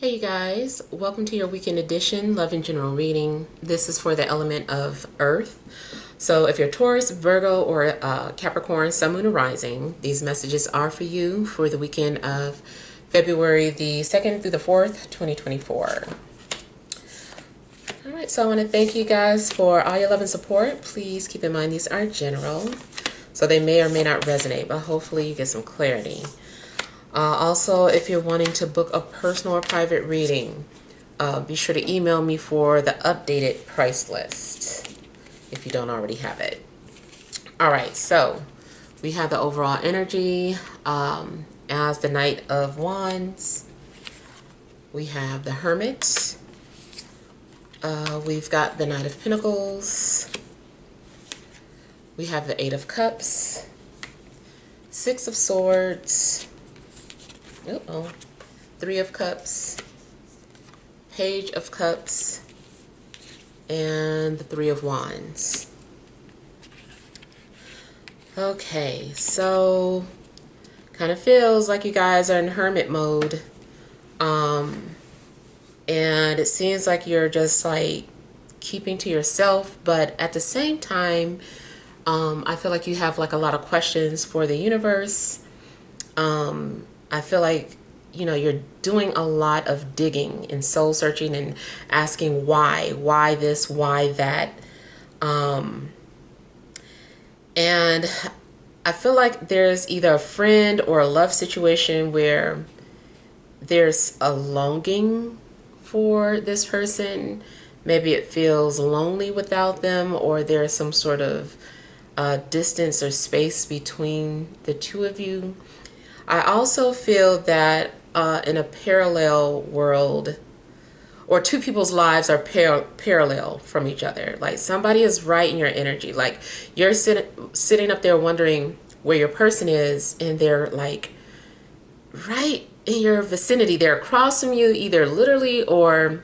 Hey you guys, welcome to your weekend edition, Love and General reading. This is for the element of Earth. So if you're Taurus, Virgo, or Capricorn, Sun, Moon, or Rising, these messages are for you for the weekend of February the 2nd through the 4th, 2024. All right, so I want to thank you guys for all your love and support. Please keep in mind these are general, so they may or may not resonate, but hopefully you get some clarity. Also, if you're wanting to book a personal or private reading, be sure to email me for the updated price list if you don't already have it. All right, so we have the overall energy as the Knight of Wands. We have the Hermit. We've got the Knight of Pentacles. We have the Eight of Cups, Six of Swords, Three of Cups, Page of Cups, and the Three of Wands. Okay, so kind of feels like you guys are in hermit mode. And it seems like you're just like keeping to yourself, but at the same time, I feel like you have like a lot of questions for the universe. I feel like, you're doing a lot of digging and soul searching and asking why this, why that. And I feel like there's either a friend or a love situation where there's a longing for this person. Maybe it feels lonely without them, or there's some sort of distance or space between the two of you. I also feel that in a parallel world, or two people's lives are parallel from each other. Like somebody is right in your energy. Like you're sitting up there wondering where your person is, and they're like right in your vicinity. They're across from you, either literally or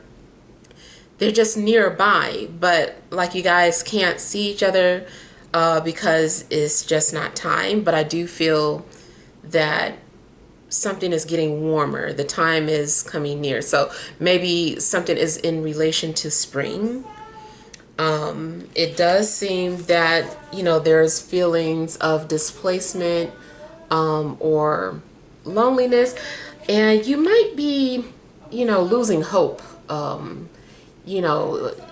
they're just nearby. But like you guys can't see each other because it's just not time. But I do feel that something is getting warmer. The time is coming near. So maybe something is in relation to spring. It does seem that, there's feelings of displacement or loneliness. And you might be, losing hope.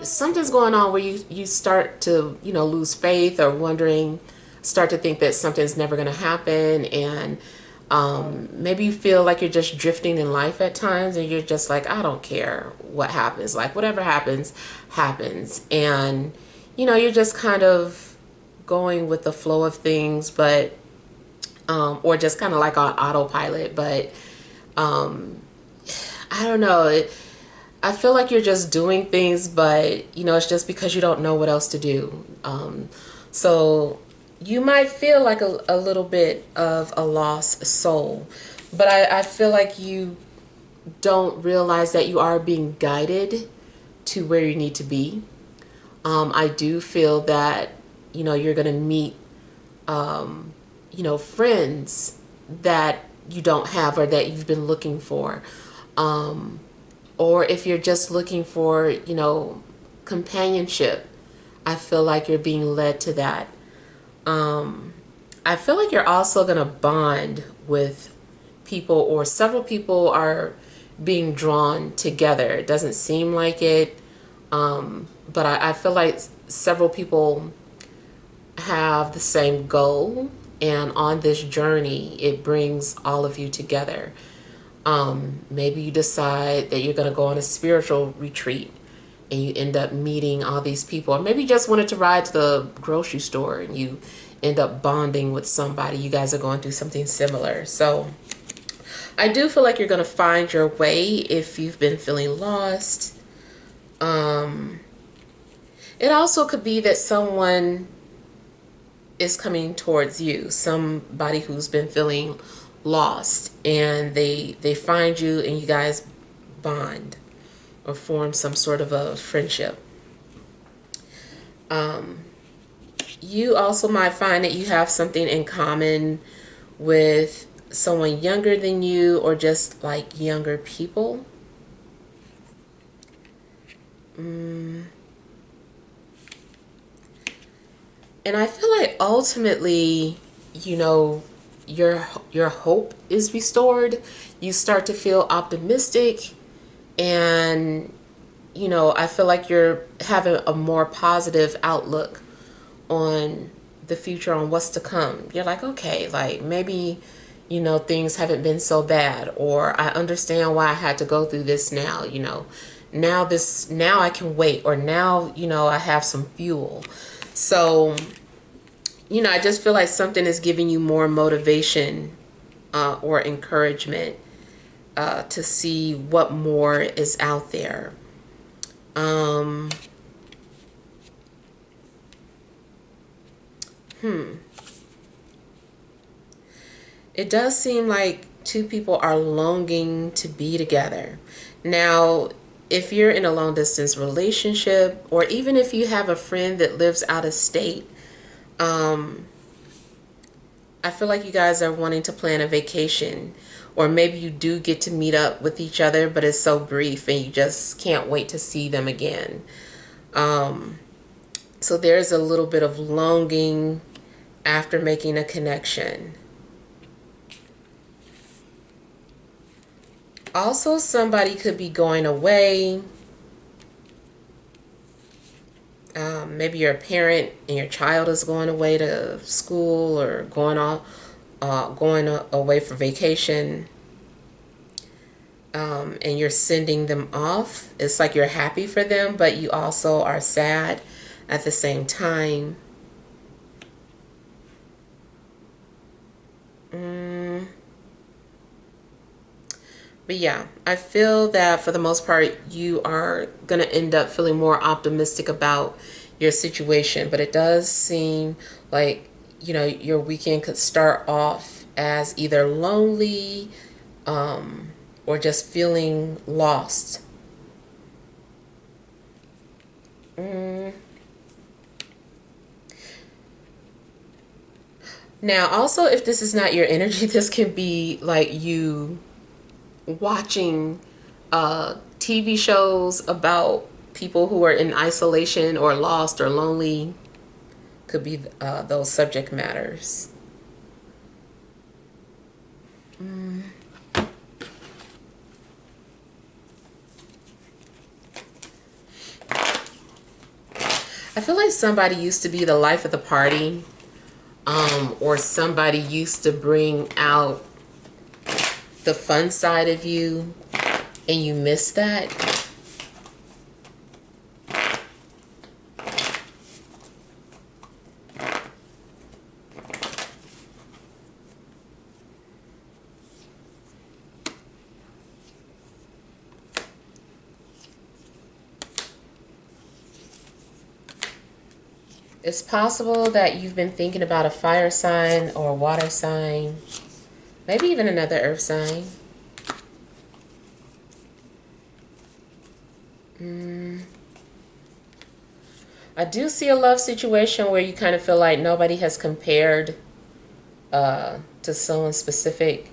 Something's going on where you start to, lose faith or start to think that something's never going to happen. And maybe you feel like you're just drifting in life at times, and you're just like, I don't care what happens. Like whatever happens, happens. And, you're just kind of going with the flow of things, but, or just kind of like on autopilot. But, I don't know. I feel like you're just doing things, but, it's just because you don't know what else to do. So you might feel like a little bit of a lost soul, but I feel like you don't realize that you are being guided to where you need to be. I do feel that, you're going to meet, friends that you don't have or that you've been looking for. Or if you're just looking for, companionship, I feel like you're being led to that. I feel like you're also going to bond with people, or several people are being drawn together. It doesn't seem like it, but I feel like several people have the same goal, and on this journey, it brings all of you together. Maybe you decide that you're going to go on a spiritual retreat, and you end up meeting all these people. Or maybe you just wanted to ride to the grocery store and you end up bonding with somebody. You guys are going through something similar. So I do feel like you're going to find your way if you've been feeling lost. It also could be that someone is coming towards you, somebody who's been feeling lost, and they find you and you guys bond or form some sort of a friendship. You also might find that you have something in common with someone younger than you, or just like younger people. And I feel like ultimately, you know, your hope is restored. You start to feel optimistic, and you know, I feel like you're having a more positive outlook on the future, on what's to come. You're like, okay, like maybe, you know, things haven't been so bad, or I understand why I had to go through this now, you know. Now I can wait, or now, you know, I have some fuel. So, you know, I just feel like something is giving you more motivation or encouragement to see what more is out there. Um, it does seem like two people are longing to be together. Now, if you're in a long distance relationship, or even if you have a friend that lives out of state, um, I feel like you guys are wanting to plan a vacation, or maybe you do get to meet up with each other, but it's so brief and you just can't wait to see them again. Um, so there's a little bit of longing after making a connection. Also, somebody could be going away. Maybe you're a parent and your child is going away to school, or going away for vacation, and you're sending them off. It's like you're happy for them, but you also are sad at the same time. But yeah, I feel that for the most part, you are going to end up feeling more optimistic about your situation. But it does seem like, you know, your weekend could start off as either lonely, or just feeling lost. Now, also, if this is not your energy, this can be like you watching TV shows about people who are in isolation or lost or lonely. Could be those subject matters. I feel like somebody used to be the life of the party, or somebody used to bring out the fun side of you, and you miss that. It's possible that you've been thinking about a fire sign or a water sign, maybe even another earth sign. I do see a love situation where you kind of feel like nobody has compared to someone specific.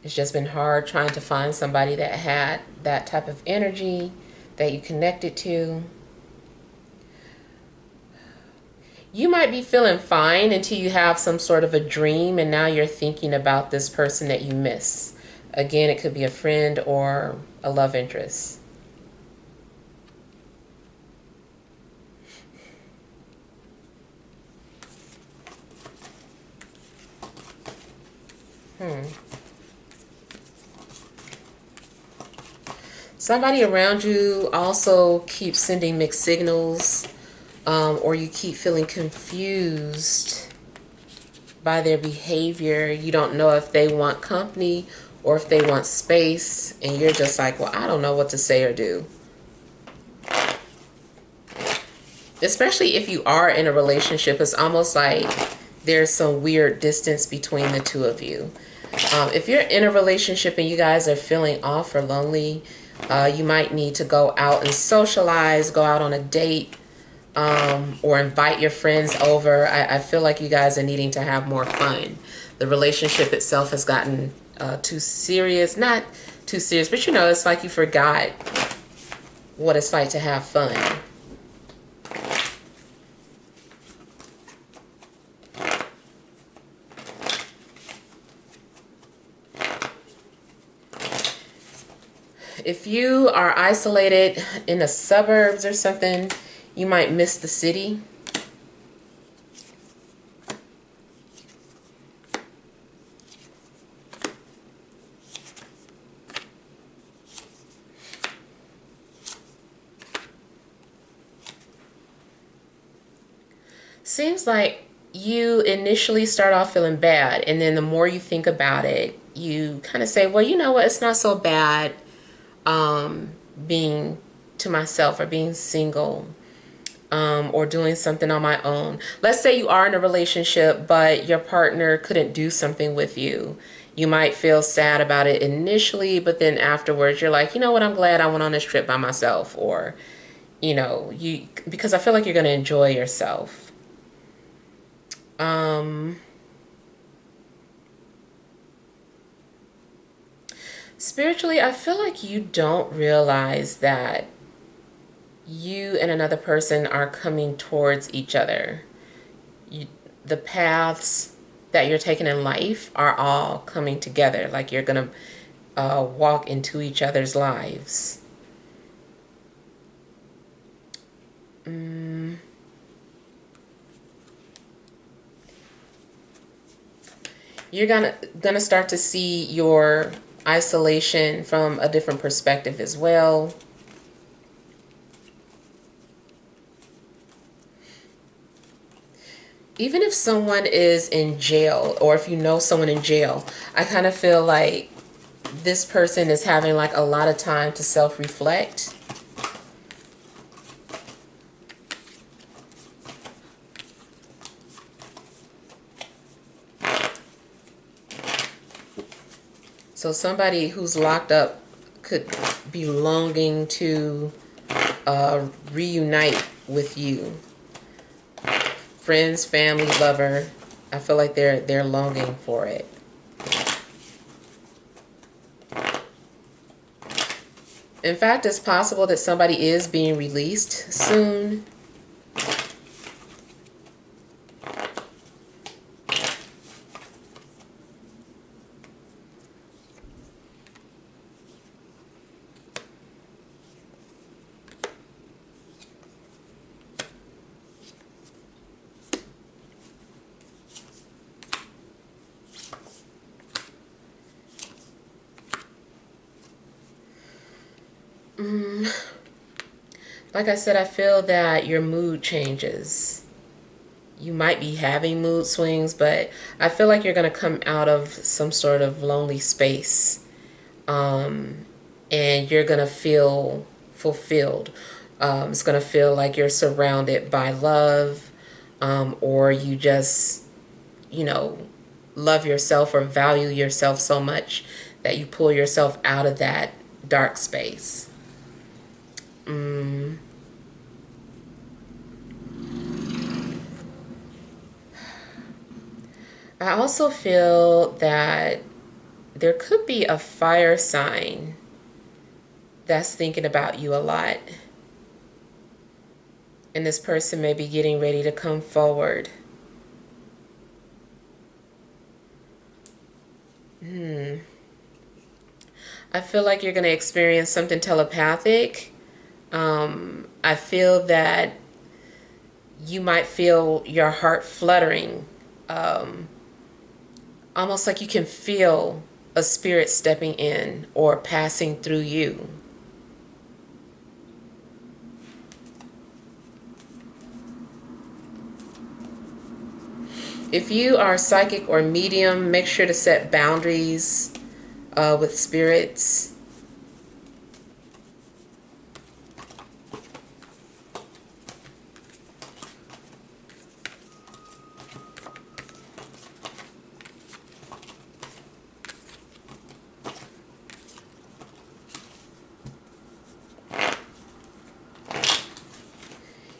It's just been hard trying to find somebody that had that type of energy that you connected to. You might be feeling fine until you have some sort of a dream, and now you're thinking about this person that you miss. Again, it could be a friend or a love interest. Somebody around you also keeps sending mixed signals, or you keep feeling confused by their behavior. You don't know if they want company or if they want space, and you're just like, well, I don't know what to say or do. Especially if you are in a relationship, it's almost like there's some weird distance between the two of you. If you're in a relationship and you guys are feeling off or lonely, you might need to go out and socialize, go out on a date, or invite your friends over. I feel like you guys are needing to have more fun. The relationship itself has gotten too serious. Not too serious, but you know, it's like you forgot what it's like to have fun. If you are isolated in the suburbs or something, you might miss the city. Seems like you initially start off feeling bad, and then the more you think about it, you kind of say, well, you know what, it's not so bad being to myself or being single, or doing something on my own. Let's say you are in a relationship, but your partner couldn't do something with you. You might feel sad about it initially, but then afterwards you're like, you know what, I'm glad I went on this trip by myself, or, you know, because I feel like you're going to enjoy yourself. Spiritually, I feel like you don't realize that you and another person are coming towards each other. The paths that you're taking in life are all coming together. Like you're going to walk into each other's lives. You're gonna start to see your isolation from a different perspective as well. Even if someone is in jail, or if you know someone in jail, I kind of feel like this person is having like a lot of time to self-reflect. So somebody who's locked up could be longing to reunite with you. Friends, family, lover. I feel like they're longing for it. In fact, it's possible that somebody is being released soon. Like I said, I feel that your mood changes. You might be having mood swings, but I feel like you're going to come out of some sort of lonely space. And you're going to feel fulfilled. It's going to feel like you're surrounded by love, or you just, you know, love yourself or value yourself so much that you pull yourself out of that dark space. I also feel that there could be a fire sign that's thinking about you a lot. And this person may be getting ready to come forward. I feel like you're going to experience something telepathic. I feel that you might feel your heart fluttering. Almost like you can feel a spirit stepping in or passing through you. If you are psychic or medium, make sure to set boundaries with spirits.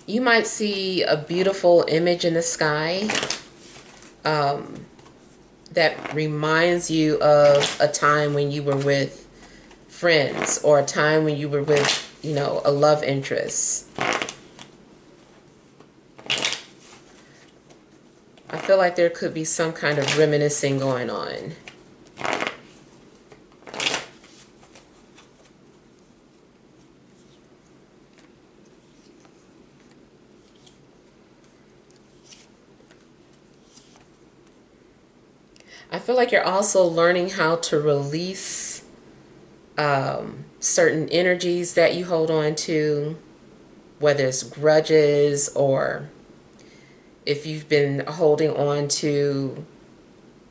You might see a beautiful image in the sky that reminds you of a time when you were with friends, or a time when you were with you know, a love interest. I feel like there could be some kind of reminiscing going on. I feel like you're also learning how to release certain energies that you hold on to, whether it's grudges or if you've been holding on to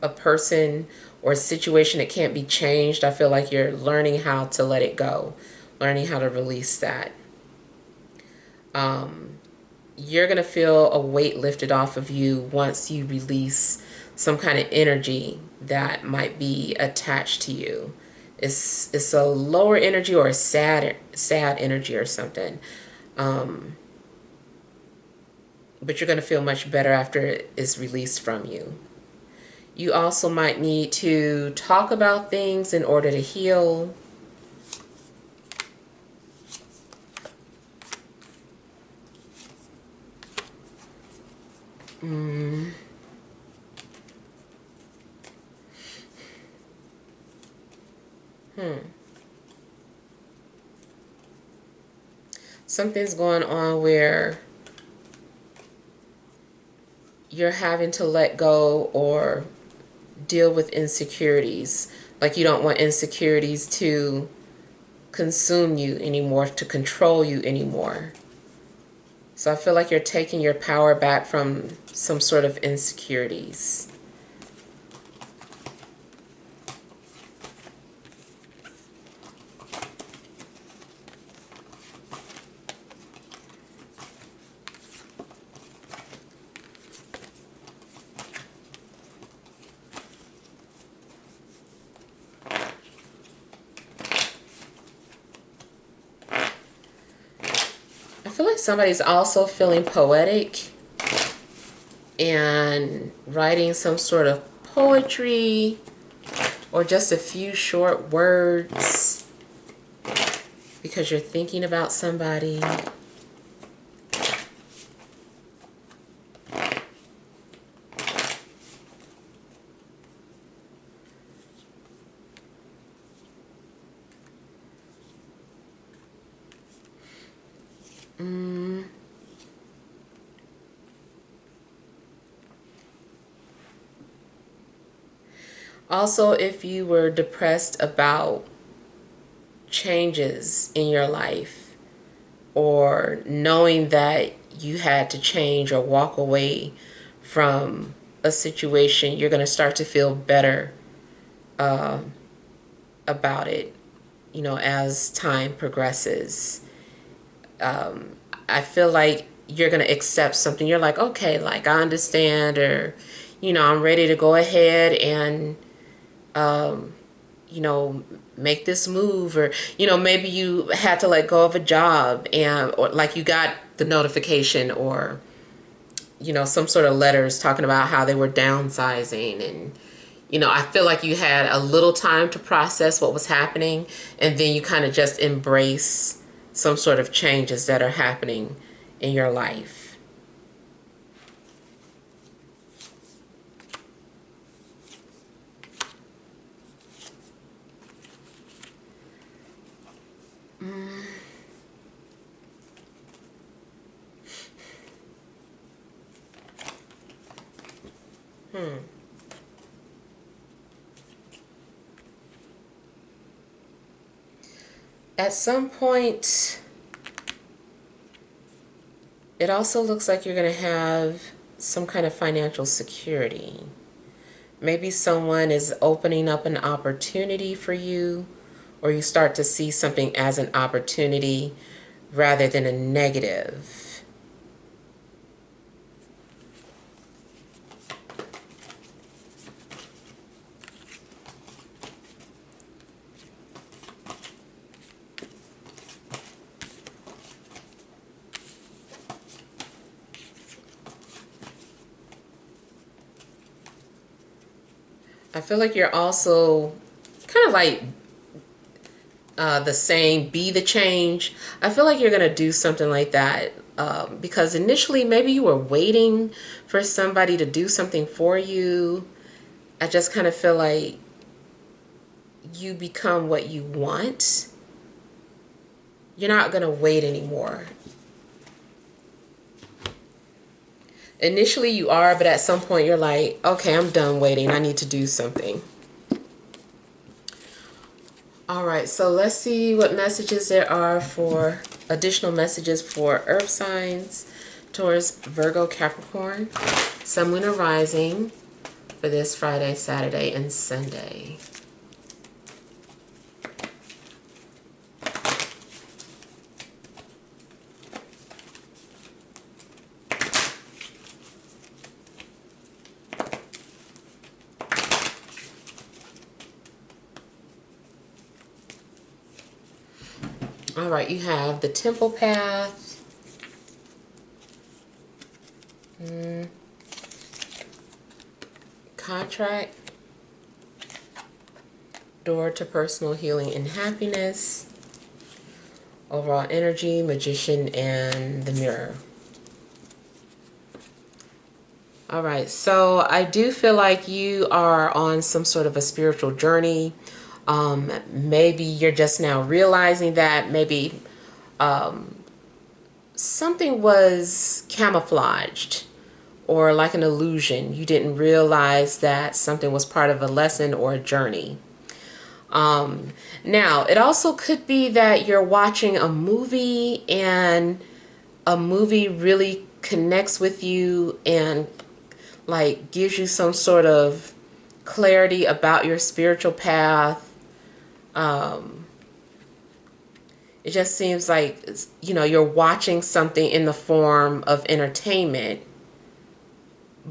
a person or a situation that can't be changed. I feel like you're learning how to let it go, learning how to release that. You're going to feel a weight lifted off of you once you release some kind of energy that might be attached to you. It's a lower energy or a sad energy or something. But you're going to feel much better after it is released from you. You also might need to talk about things in order to heal. Something's going on where you're having to let go or deal with insecurities. Like you don't want insecurities to consume you anymore, to control you anymore. So I feel like you're taking your power back from some sort of insecurities. I feel like somebody's also feeling poetic and writing some sort of poetry or just a few short words because you're thinking about somebody. Also, if you were depressed about changes in your life or knowing that you had to change or walk away from a situation, you're going to start to feel better about it, you know, as time progresses. I feel like you're going to accept something. You're like, okay, like I understand, or, you know, I'm ready to go ahead and, you know, make this move, or, you know, maybe you had to let go of a job and, or like you got the notification or, you know, some sort of letters talking about how they were downsizing. And, you know, I feel like you had a little time to process what was happening, and then you kind of just embrace some sort of changes that are happening in your life. At some point, it also looks like you're going to have some kind of financial security. Maybe someone is opening up an opportunity for you, or you start to see something as an opportunity rather than a negative. I feel like you're also kind of like the saying, be the change. I feel like you're going to do something like that because initially maybe you were waiting for somebody to do something for you. I just kind of feel like you become what you want. You're not going to wait anymore. Initially you are, but at some point you're like, okay, I'm done waiting. I need to do something. All right, so let's see what messages there are for additional messages for Earth signs, Taurus, Virgo, Capricorn, Sun, Moon, or Rising for this Friday, Saturday, and Sunday. All right, you have the Temple Path, Contract, Door to Personal Healing and Happiness, Overall Energy, Magician, and the Mirror. All right, so I do feel like you are on some sort of a spiritual journey. Maybe you're just now realizing that. Maybe something was camouflaged or like an illusion. You didn't realize that something was part of a lesson or a journey. Now, it also could be that you're watching a movie and a movie really connects with you and like gives you some sort of clarity about your spiritual path. It just seems like, you know, you're watching something in the form of entertainment,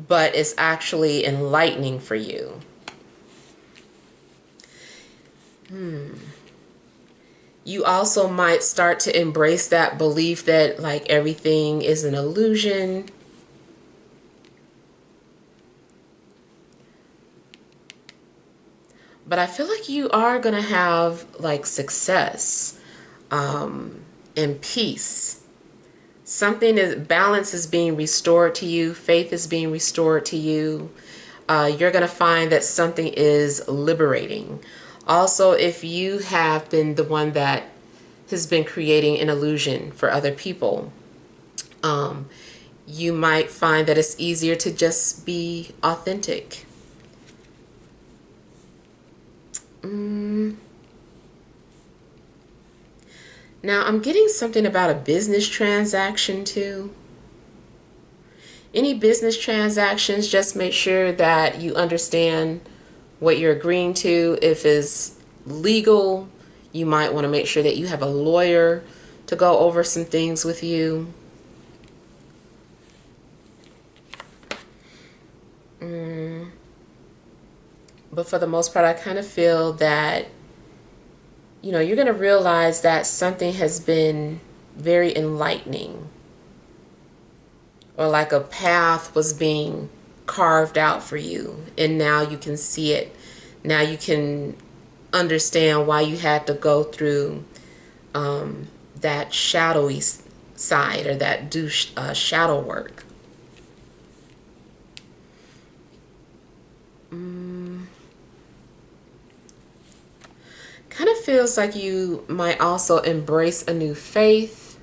but it's actually enlightening for you. You also might start to embrace that belief that like everything is an illusion. But I feel like you are going to have like success and peace. Balance is being restored to you. Faith is being restored to you. You're going to find that something is liberating. Also, if you have been the one that has been creating an illusion for other people, you might find that it's easier to just be authentic. Now, I'm getting something about a business transaction too. Any business transactions, just make sure that you understand what you're agreeing to. If it's legal, you might want to make sure that you have a lawyer to go over some things with you. But for the most part, I kind of feel that, you know, you're going to realize that something has been very enlightening, or like a path was being carved out for you, and now you can see it. Now you can understand why you had to go through that shadowy side, or that shadow work. Kind of feels like you might also embrace a new faith,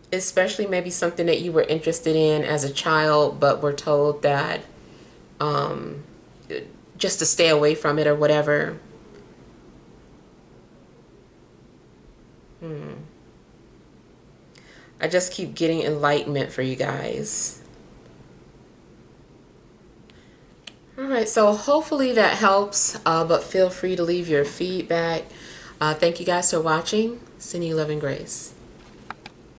especially maybe something that you were interested in as a child but were told that just to stay away from it or whatever. I just keep getting enlightenment for you guys. Alright, so hopefully that helps, but feel free to leave your feedback. Thank you guys for watching. Sending you love and grace.